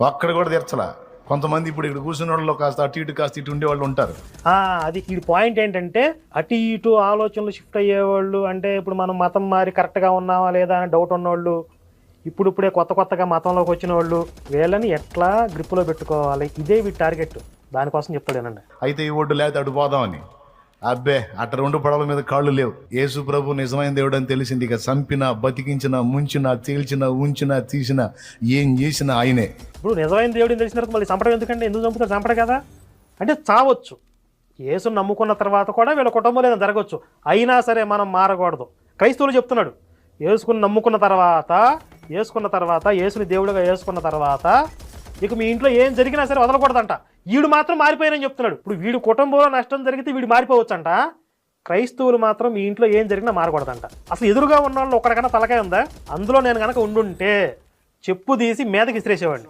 అక్కడ కూడా తీర్చలా. కొంతమంది ఇప్పుడు ఇక్కడ కూర్చున్న వాళ్ళు కాస్త అటు ఇటు ఉండేవాళ్ళు ఉంటారు. అది ఈ పాయింట్ ఏంటంటే అటు ఇటు ఆలోచనలు షిఫ్ట్ అయ్యేవాళ్ళు, అంటే ఇప్పుడు మనం మతం మారి కరెక్ట్గా ఉన్నామా లేదా అని డౌట్ ఉన్నవాళ్ళు, ఇప్పుడిప్పుడే కొత్తగా మతంలోకి వచ్చిన వాళ్ళు, వీళ్ళని ఎట్లా గ్రిప్పులో పెట్టుకోవాలి, ఇదే వీటి టార్గెట్. దానికోసం చెప్తాడేనండి. అయితే ఈ ఒడ్డు లేకపోతే అటు పోదామని. అబ్బే అట్ట 2 పడవల మీద కాళ్ళు లేవు. యేసు ప్రభు నిజమైన దేవుడు అని తెలిసింది. ఇక చంపినా, బతికించినా, ముంచినా, తేల్చినా, ఉంచినా, తీసినా, ఏం చేసినా ఆయనే. ఇప్పుడు నిజమైన దేవుడిని తెలిసిన తర్వాత మళ్ళీ చంపడం ఎందుకంటే, ఎందుకు చంపుతారు? చంపడు కదా. అంటే చావచ్చు. యేసుని నమ్ముకున్న తర్వాత కూడా వీళ్ళ కుటుంబంలో ఏదైనా జరగవచ్చు, అయినా సరే మనం మారకూడదు. క్రైస్తవులు చెప్తున్నాడు, యేసుకుని నమ్ముకున్న తర్వాత, యేసుని దేవుడిగా వేసుకున్న తర్వాత ఇక మీ ఇంట్లో ఏం జరిగినా సరే వదలకూడదంట. వీడు మాత్రం మారిపోయానని చెప్తున్నాడు. ఇప్పుడు వీడి కుటుంబంలో నష్టం జరిగితే వీడు మారిపోవచ్చంట. క్రైస్తవులు మాత్రం మీ ఇంట్లో ఏం జరిగినా మారకూడదంట. అసలు ఎదురుగా ఉన్న వాళ్ళు ఒక్కడికన్నా తలకాయ ఉందా? అందులో నేను కనుక ఉండుంటే చెప్పు తీసి మీదకి ఇసిరేసేవాడిని.